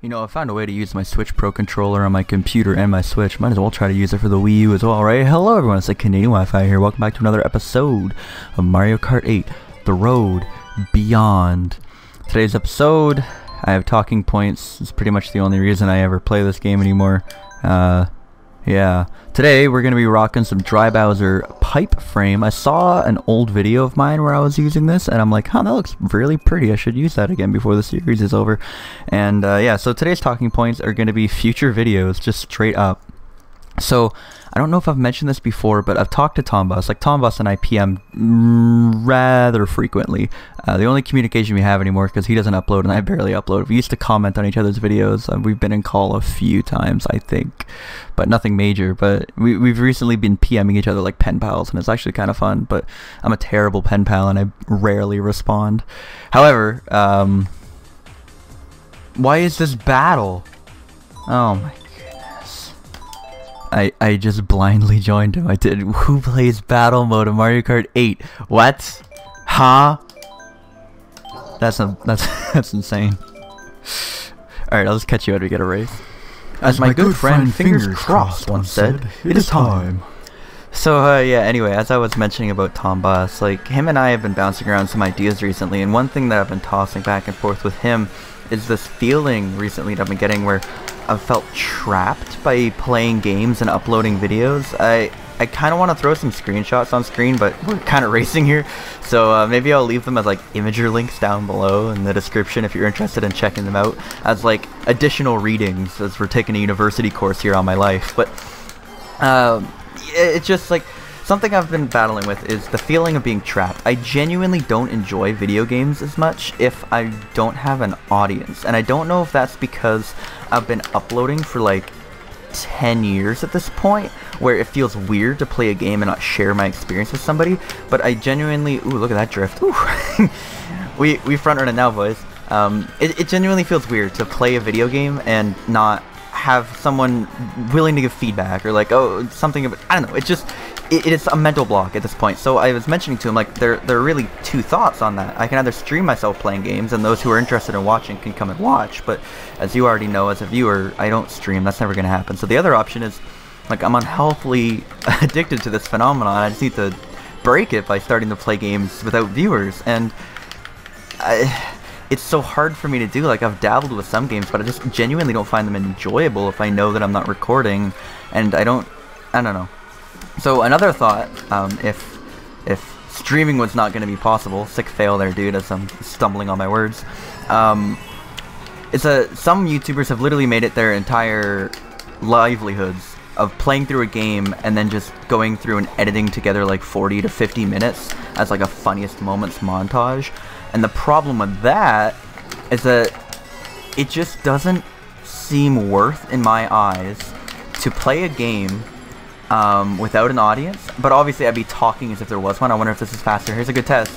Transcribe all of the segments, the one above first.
You know, I found a way to use my Switch Pro controller on my computer and my Switch. Might as well try to use it for the Wii U as well, right? Hello everyone, it's like Canadian Wi-Fi here. Welcome back to another episode of Mario Kart 8, The Road Beyond. Today's episode, I have talking points. It's pretty much the only reason I ever play this game anymore. Yeah. Today, we're going to be rocking some Dry Bowser pipe frame. I saw an old video of mine where I was using this, and I'm like, huh, that looks really pretty. I should use that again before the series is over. And, yeah, so today's talking points are going to be future videos, just straight up. So, I don't know if I've mentioned this before, but I've talked to Tombus. Like, Tombus and I PM rather frequently. The only communication we have anymore, because he doesn't upload and I barely upload. We used to comment on each other's videos. We've been in call a few times, I think, but nothing major. But we've recently been PMing each other like pen pals, and it's actually kind of fun. But I'm a terrible pen pal, and I rarely respond. However, why is this battle? Oh my goodness. I just blindly joined him. I did. Who plays battle mode in Mario Kart 8? What? Huh? That's insane. Alright, I'll just catch you out to get a race. As my good friend Fingers Crossed once said, it is time. So, yeah, anyway, as I was mentioning about Tombus, like, him and I have been bouncing around some ideas recently, and one thing that I've been tossing back and forth with him is this feeling recently that I've been getting where I've felt trapped by playing games and uploading videos. I kind of want to throw some screenshots on screen, but we're kind of racing here, so maybe I'll leave them as like imager links down below in the description if you're interested in checking them out as like additional readings as we're taking a university course here on my life. But it's just like something I've been battling with is the feeling of being trapped. I genuinely don't enjoy video games as much if I don't have an audience, and I don't know if that's because I've been uploading for like 10 years at this point, where it feels weird to play a game and not share my experience with somebody, but I genuinely, ooh, look at that drift. Ooh. we front running now, boys. It genuinely feels weird to play a video game and not have someone willing to give feedback or like, oh, something, I don't know, it's a mental block at this point. So I was mentioning to him, like, there are really two thoughts on that. I can either stream myself playing games, and those who are interested in watching can come and watch, but as you already know, as a viewer, I don't stream. That's never going to happen. So the other option is, like, I'm unhealthily addicted to this phenomenon. I just need to break it by starting to play games without viewers, and it's so hard for me to do. Like, I've dabbled with some games, but I just genuinely don't find them enjoyable if I know that I'm not recording, and I don't know. So another thought, if streaming was not going to be possible, sick fail there, dude, as I'm stumbling on my words, some YouTubers have literally made it their entire livelihoods of playing through a game and then just going through and editing together like 40 to 50 minutes as like a funniest moments montage. And the problem with that is that it just doesn't seem worth, in my eyes, to play a game without an audience. But obviously I'd be talking as if there was one. I wonder if this is faster. Here's a good test.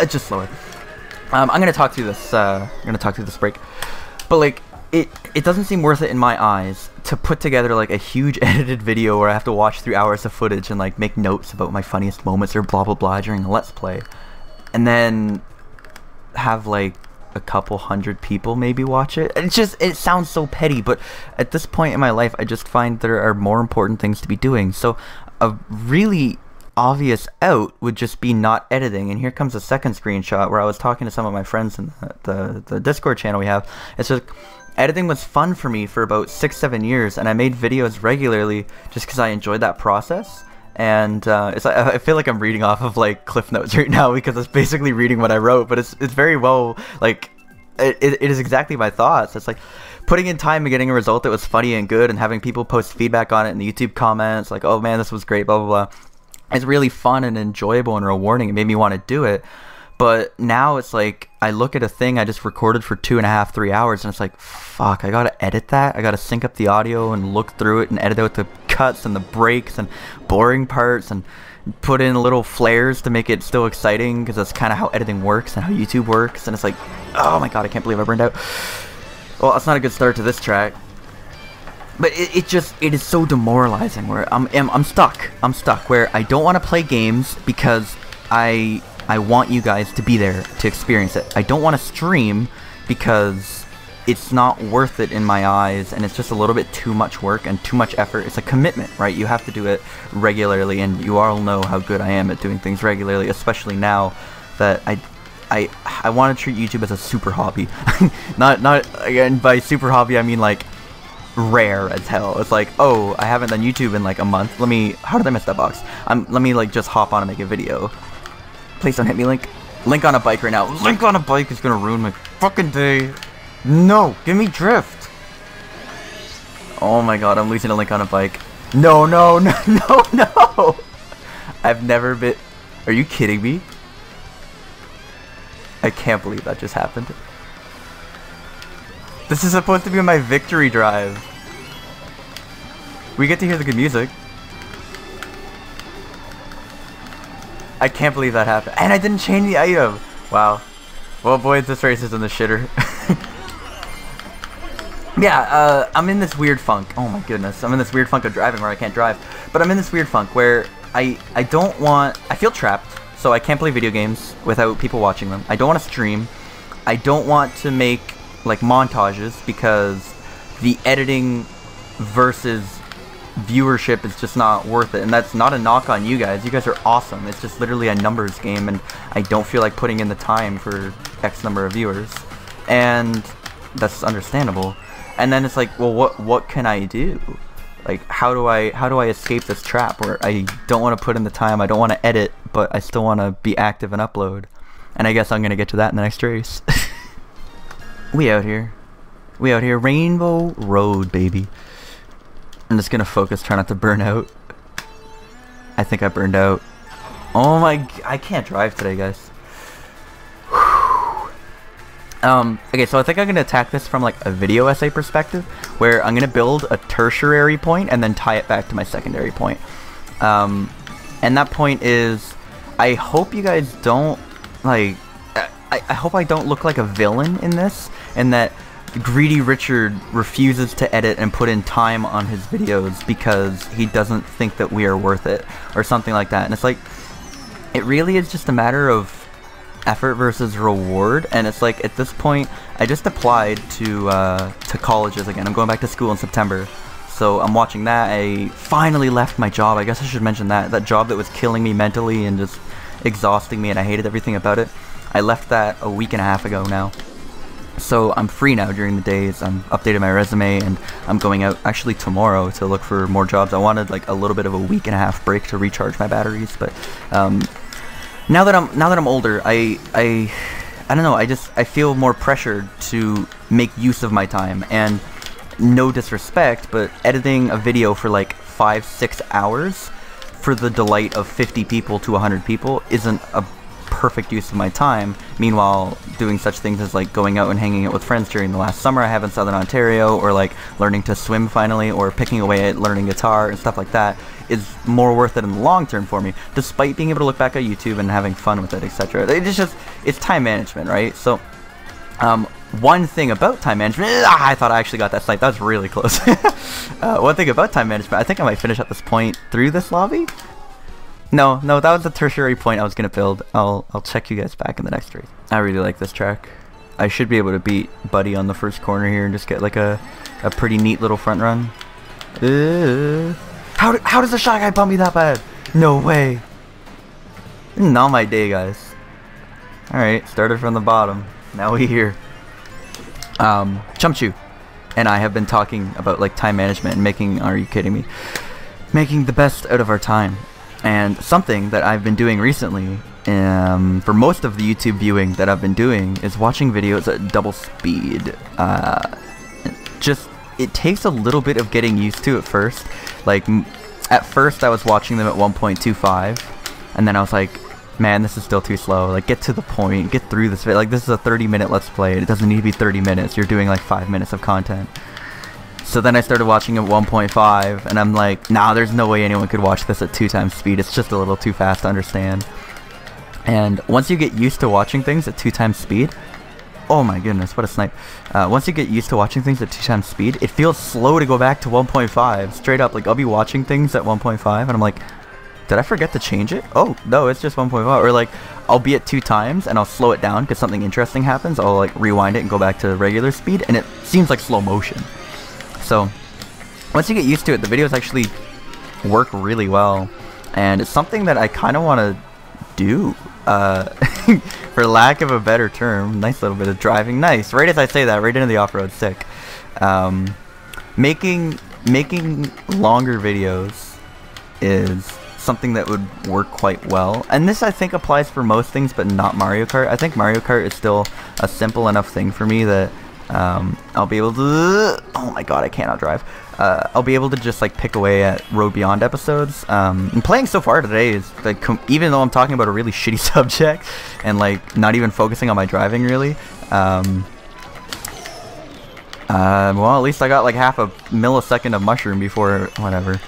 Just slower. I'm gonna talk through this. I'm gonna talk through this break. But like, it doesn't seem worth it in my eyes to put together like a huge edited video where I have to watch 3 hours of footage and like make notes about my funniest moments or blah blah blah during a let's play, and then have like a couple hundred people maybe watch it. It sounds so petty, but at this point in my life I just find there are more important things to be doing. So a really obvious out would just be not editing. And here comes a second screenshot where I was talking to some of my friends in the Discord channel we have. It's just, editing was fun for me for about 6-7 years, and I made videos regularly just because I enjoyed that process. And it's like, I feel like I'm reading off of like Cliff Notes right now because it's basically reading what I wrote, but it's very well, like, it is exactly my thoughts. It's like putting in time and getting a result that was funny and good, and having people post feedback on it in the YouTube comments, like, oh man, this was great, blah blah blah. It's really fun and enjoyable and rewarding. It made me want to do it. But now it's like, I look at a thing I just recorded for 2.5-3 hours, and it's like, fuck, I gotta edit that. I gotta sync up the audio and look through it and edit out the cuts and the breaks and boring parts and put in little flares to make it still exciting, because that's kind of how editing works and how YouTube works. And it's like, oh my god, I can't believe I burned out. Well, that's not a good start to this track. But it is so demoralizing where I'm stuck. I'm stuck where I don't want to play games because I want you guys to be there to experience it. I don't want to stream because it's not worth it in my eyes, and it's just a little bit too much work and too much effort. It's a commitment, right? You have to do it regularly, and you all know how good I am at doing things regularly, especially now that I want to treat YouTube as a super hobby. not again, by super hobby I mean like rare as hell. It's like, oh, I haven't done YouTube in like a month. How did I miss that box? Let me like just hop on and make a video. Please don't hit me, Link. Link on a bike right now. Link on a bike is gonna ruin my fucking day. No, give me drift. Oh my god, I'm losing a Link on a bike. No, no, no, no, no. I've never been. Are you kidding me? I can't believe that just happened. This is supposed to be my victory drive. We get to hear the good music. I can't believe that happened. And I didn't change the item. Wow. Well, boys, this race is in the shitter. Yeah, I'm in this weird funk. Oh my goodness. I'm in this weird funk of driving where I can't drive. But I'm in this weird funk where I feel trapped. So I can't play video games without people watching them. I don't want to stream. I don't want to make like montages because the editing versus viewership is just not worth it. And that's not a knock on you guys. You guys are awesome. It's just literally a numbers game, and I don't feel like putting in the time for X number of viewers. And that's understandable. And then it's like, well, what can I do? Like, how do I escape this trap where I don't want to put in the time, I don't want to edit, but I still want to be active and upload? And I guess I'm going to get to that in the next race. We out here. We out here. Rainbow Road, baby. I'm just going to focus, try not to burn out. I think I burned out. Oh my, I can't drive today, guys. Okay, so I think I'm going to attack this from like a video essay perspective, where I'm going to build a tertiary point and then tie it back to my secondary point. And that point is, I hope you guys don't, like, I hope I don't look like a villain in this, and that Greedy Richard refuses to edit and put in time on his videos because he doesn't think that we are worth it, or something like that. And it's like, it really is just a matter of effort versus reward. And it's like, at this point, I just applied to colleges again. I'm going back to school in September, so I'm watching that. I finally left my job. I guess I should mention that job that was killing me mentally and just exhausting me, and I hated everything about it. I left that a week and a half ago now, so I'm free now during the days. I'm updating my resume, and I'm going out actually tomorrow to look for more jobs. I wanted like a little bit of a week and a half break to recharge my batteries, but now that I'm older, I don't know, I feel more pressured to make use of my time. And no disrespect, but editing a video for like 5-6 hours for the delight of 50 people to 100 people isn't a perfect use of my time. Meanwhile, doing such things as like going out and hanging out with friends during the last summer I have in Southern Ontario, or like learning to swim finally, or picking away at learning guitar and stuff like that, is more worth it in the long term for me, despite being able to look back at YouTube and having fun with it, etc. It's time management, right? So one thing about time management, I thought I actually got that snipe. That was really close. One thing about time management, I think I might finish at this point through this lobby. No, that was the tertiary point I was gonna build. I'll check you guys back in the next race. I really like this track. I should be able to beat Buddy on the first corner here and just get like a pretty neat little front run. How does the shot guy bump me that bad? No way. Not my day, guys. Alright, started from the bottom. Now we here. Chumchu and I have been talking about like time management and making, are you kidding me? Making the best out of our time. And something that I've been doing recently, for most of the YouTube viewing that I've been doing, is watching videos at double speed. It takes a little bit of getting used to at first. Like, at first I was watching them at 1.25, and then I was like, man, this is still too slow. Like, get to the point, get through this. Like, this is a 30-minute Let's Play. It doesn't need to be 30 minutes. You're doing like 5 minutes of content. So then I started watching at 1.5, and I'm like, nah, there's no way anyone could watch this at 2 times speed. It's just a little too fast to understand. And once you get used to watching things at 2 times speed, oh my goodness, what a snipe. Once you get used to watching things at 2 times speed, it feels slow to go back to 1.5. Straight up, like, I'll be watching things at 1.5, and I'm like, Did I forget to change it? Oh, no, it's just 1.5. Or like, I'll be at 2 times and I'll slow it down because something interesting happens. I'll like rewind it and go back to regular speed, and it seems like slow motion. So once you get used to it, the videos actually work really well, and it's something that I kind of want to do. For lack of a better term. Nice little bit of driving. Nice. Right as I say that, right into the off-road. Sick. Making longer videos is something that would work quite well, and this I think applies for most things, but not Mario Kart. I think Mario Kart is still a simple enough thing for me that I'll be able to, oh my god, I cannot drive. I'll be able to just like pick away at Road Beyond episodes. And playing so far today is like, even though I'm talking about a really shitty subject and like not even focusing on my driving really, well, at least I got like half a millisecond of mushroom before whatever.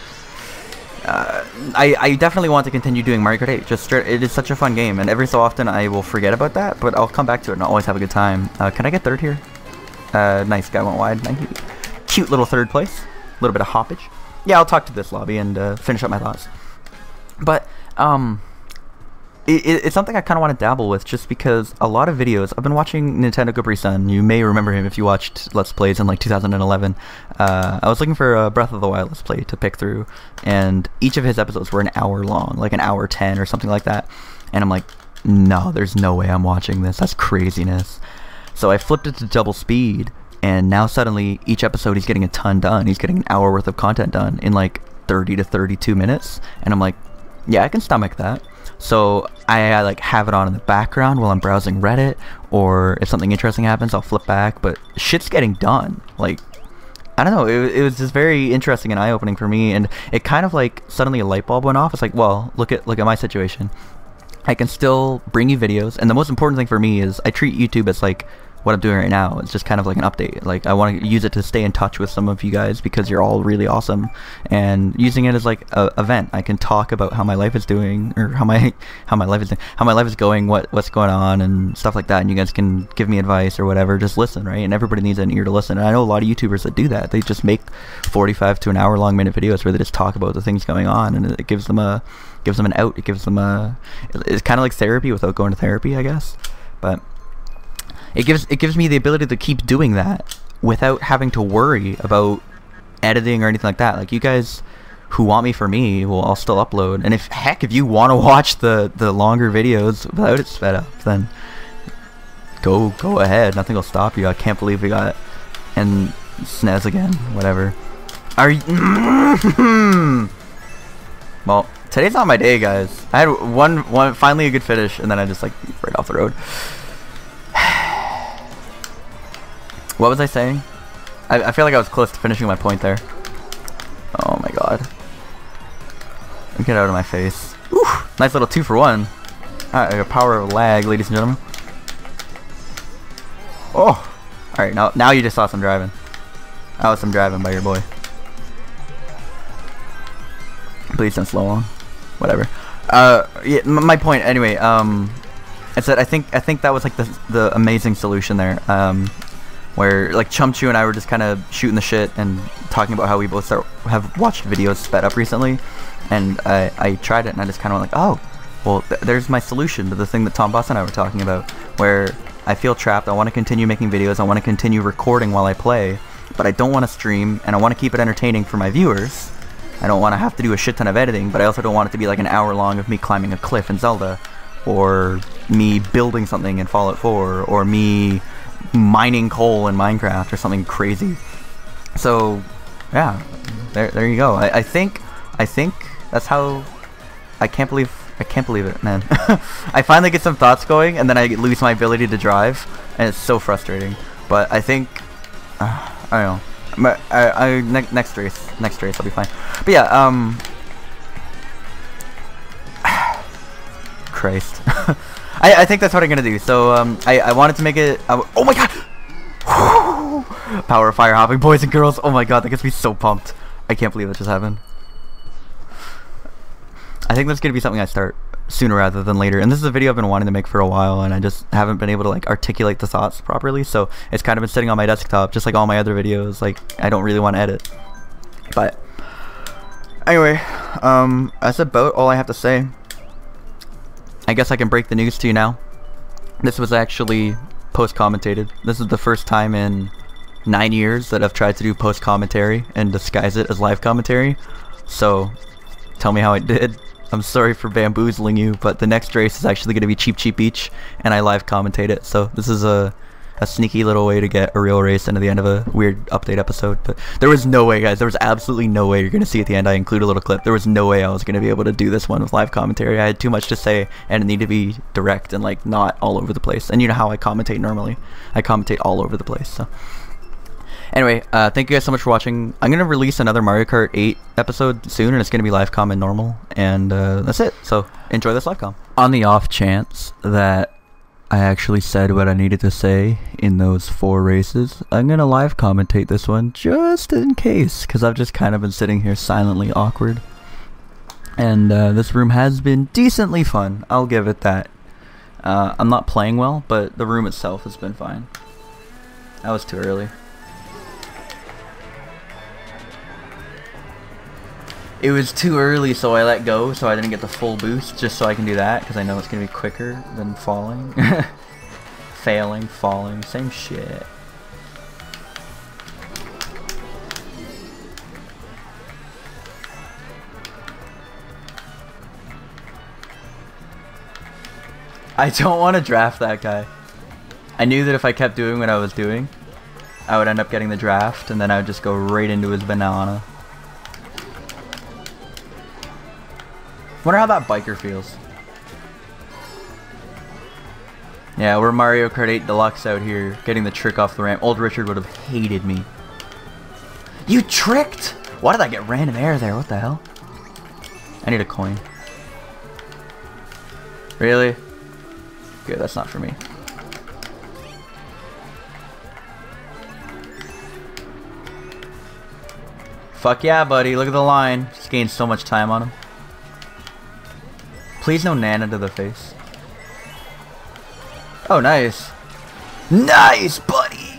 I definitely want to continue doing Mario Kart 8. Just it is such a fun game, and every so often I will forget about that, but I'll come back to it and I'll always have a good time. Can I get third here? Nice, guy went wide. Thank you. Cute little third place. A little bit of hoppage. Yeah, I'll talk to this lobby and finish up my thoughts. But it's something I kind of want to dabble with, just because a lot of videos, I've been watching Nintendo Capri-san. You may remember him if you watched Let's Plays in like 2011. I was looking for a Breath of the Wild Let's Play to pick through, and each of his episodes were an hour long, like an hour 10 or something like that. And I'm like, no, there's no way I'm watching this. That's craziness. So I flipped it to double speed, and now suddenly each episode he's getting a ton done. He's getting an hour worth of content done in like 30 to 32 minutes. And I'm like, yeah, I can stomach that. So I like have it on in the background while I'm browsing Reddit, or if something interesting happens, I'll flip back. But shit's getting done. Like, I don't know. It was just very interesting and eye-opening for me, and it kind of like suddenly a light bulb went off. It's like, well, look at my situation. I can still bring you videos, and the most important thing for me is I treat YouTube as like what I'm doing right now. It's just kind of like an update. Like, I want to use it to stay in touch with some of you guys because you're all really awesome, and using it as like a event. I can talk about how my life is doing, or how my life is going, what's going on and stuff like that, and you guys can give me advice or whatever. Just listen, right? And everybody needs an ear to listen, and I know a lot of YouTubers that do that. They just make 45 to an hour long minute videos where they just talk about the things going on, and it gives them an out. It gives them it's kind of like therapy without going to therapy, I guess. But it gives me the ability to keep doing that without having to worry about editing or anything like that. Like, you guys who want me for me, well, I'll still upload. And if you want to watch the longer videos without it sped up, then go ahead. Nothing will stop you. I can't believe we got and SNES again. Whatever. Are you? Well, today's not my day, guys. I had one finally a good finish, and then I just like right off the road. What was I saying? I feel like I was close to finishing my point there. Oh my god. Get out of my face. Oof, nice little 2 for 1. Alright, I got power of lag, ladies and gentlemen. Oh! Alright, now you just saw some driving. That was some driving by your boy. Please don't slow on. Whatever. Yeah, my point anyway, it's that I think that was like the amazing solution there. Where like Chumchu and I were just kind of shooting the shit and talking about how we both have watched videos sped up recently, and I tried it and I just kind of went like, oh, well, there's my solution to the thing that Tom Boss and I were talking about, where I feel trapped. I want to continue making videos. I want to continue recording while I play, but I don't want to stream, and I want to keep it entertaining for my viewers. I don't want to have to do a shit ton of editing, but I also don't want it to be like an hour long of me climbing a cliff in Zelda, or me building something in Fallout 4, or me mining coal in Minecraft or something crazy. So yeah, there you go. I think that's how. I can't believe it, man. I finally get some thoughts going, and then I lose my ability to drive, and it's so frustrating. But I think I don't know. Next race I'll be fine. But yeah, Christ. I think that's what I'm gonna do. So I wanted to make it. Oh my god! Power of fire hopping, boys and girls. Oh my god, that gets me so pumped. I can't believe that just happened. I think that's gonna be something I start sooner rather than later. And this is a video I've been wanting to make for a while, and I just haven't been able to like articulate the thoughts properly. So it's kind of been sitting on my desktop, just like all my other videos. Like, I don't really want to edit, but Anyway, that's about all I have to say. I guess I can break the news to you now. This was actually post-commentated. This is the first time in 9 years that I've tried to do post-commentary and disguise it as live commentary. So, tell me how it did. I'm sorry for bamboozling you, but the next race is actually going to be Cheap Cheap Beach, and I live commentate it. So this is a sneaky little way to get a real race into the end of a weird update episode. But there was no way, guys. There was absolutely no way you're going to see at the end. I include a little clip. There was no way I was going to be able to do this one with live commentary. I had too much to say, and it needed to be direct and like not all over the place. And you know how I commentate normally. I commentate all over the place. So anyway, thank you guys so much for watching. I'm going to release another Mario Kart 8 episode soon, and it's going to be live comm and normal. And that's it. So enjoy this live comm. On the off chance that I actually said what I needed to say in those 4 races, I'm gonna live commentate this one just in case, because I've just kind of been sitting here silently awkward. And this room has been decently fun, I'll give it that. I'm not playing well, but the room itself has been fine. That was too early. It was too early, so I let go, so I didn't get the full boost, just so I can do that, because I know it's going to be quicker than falling. Failing, falling, same shit. I don't want to draft that guy. I knew that if I kept doing what I was doing, I would end up getting the draft, and then I would just go right into his banana. Wonder how that biker feels. Yeah, we're Mario Kart 8 Deluxe out here, getting the trick off the ramp. Old Richard would have hated me. You tricked! Why did I get random air there? What the hell? I need a coin. Really? Good, that's not for me. Fuck yeah, buddy. Look at the line. Just gained so much time on him. Please no Nana to the face. Oh, nice. Nice, buddy!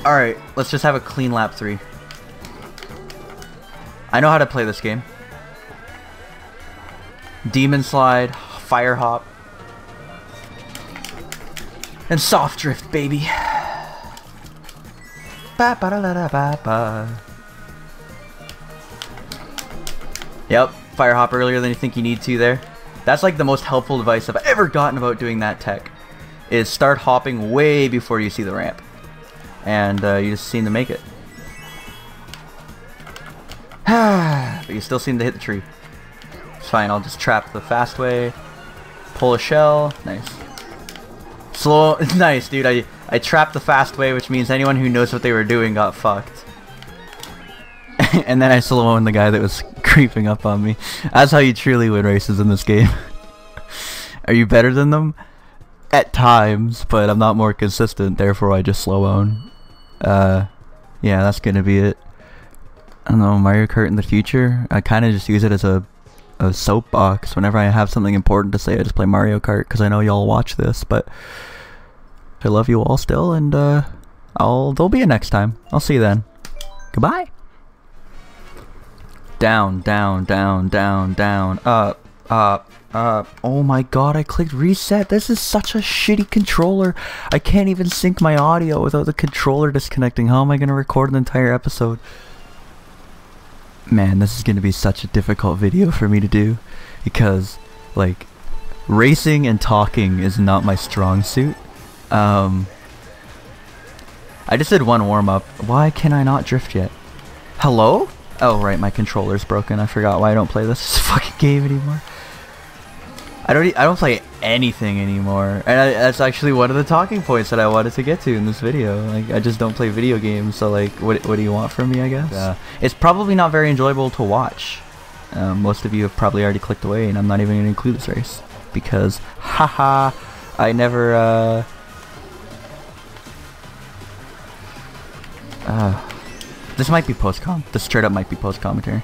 Alright, let's just have a clean lap 3. I know how to play this game. Demon Slide, Fire Hop, and Soft Drift, baby. Ba ba da da da ba ba. Yep. Fire hop earlier than you think you need to there. That's like the most helpful advice I've ever gotten about doing that tech. Is start hopping way before you see the ramp. And you just seem to make it. But you still seem to hit the tree. It's fine, I'll just trap the fast way. Pull a shell. Nice. Slow. Nice, dude. I trapped the fast way, which means anyone who knows what they were doing got fucked. And then I slow-owned the guy that was creeping up on me. That's how you truly win races in this game. Are you better than them? At times, but I'm not more consistent, therefore I just slow-own. Yeah, that's gonna be it. I don't know, Mario Kart in the future, I kinda just use it as a soapbox. Whenever I have something important to say, I just play Mario Kart, because I know y'all watch this, but I love you all still, and there'll be a next time. I'll see you then. Goodbye! Down, down, down, down, down, up, up, up. Oh my god, I clicked reset. This is such a shitty controller. I can't even sync my audio without the controller disconnecting. How am I going to record an entire episode? Man, this is going to be such a difficult video for me to do. Because, like, racing and talking is not my strong suit. I just did one warm-up. Why can I not drift yet? Hello? Oh right, my controller's broken. I forgot why I don't play this fucking game anymore. I don't play anything anymore, and that's actually one of the talking points that I wanted to get to in this video. Like, I just don't play video games, so like, what do you want from me, I guess? It's probably not very enjoyable to watch. Most of you have probably already clicked away, and I'm not even going to include this race because, haha, I never. This might be post-com. This straight up might be post-commentary.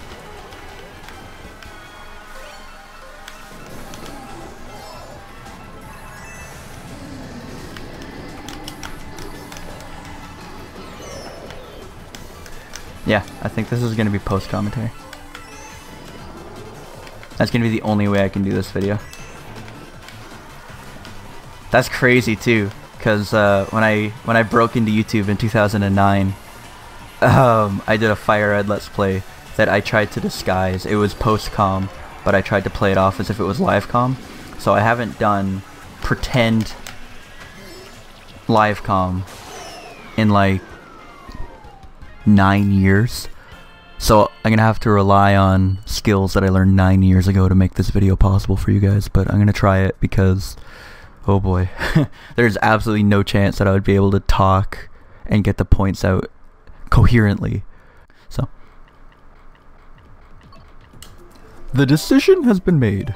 Yeah, I think this is going to be post-commentary. That's gonna be the only way I can do this video. That's crazy too, cause when I broke into YouTube in 2009, I did a Fire Red Let's Play that I tried to disguise. It was post-com, but I tried to play it off as if it was live-com. So I haven't done pretend live-com in like 9 years. So I'm gonna have to rely on skills that I learned 9 years ago to make this video possible for you guys, but I'm gonna try it because, oh boy, there's absolutely no chance that I would be able to talk and get the points out coherently. So, the decision has been made.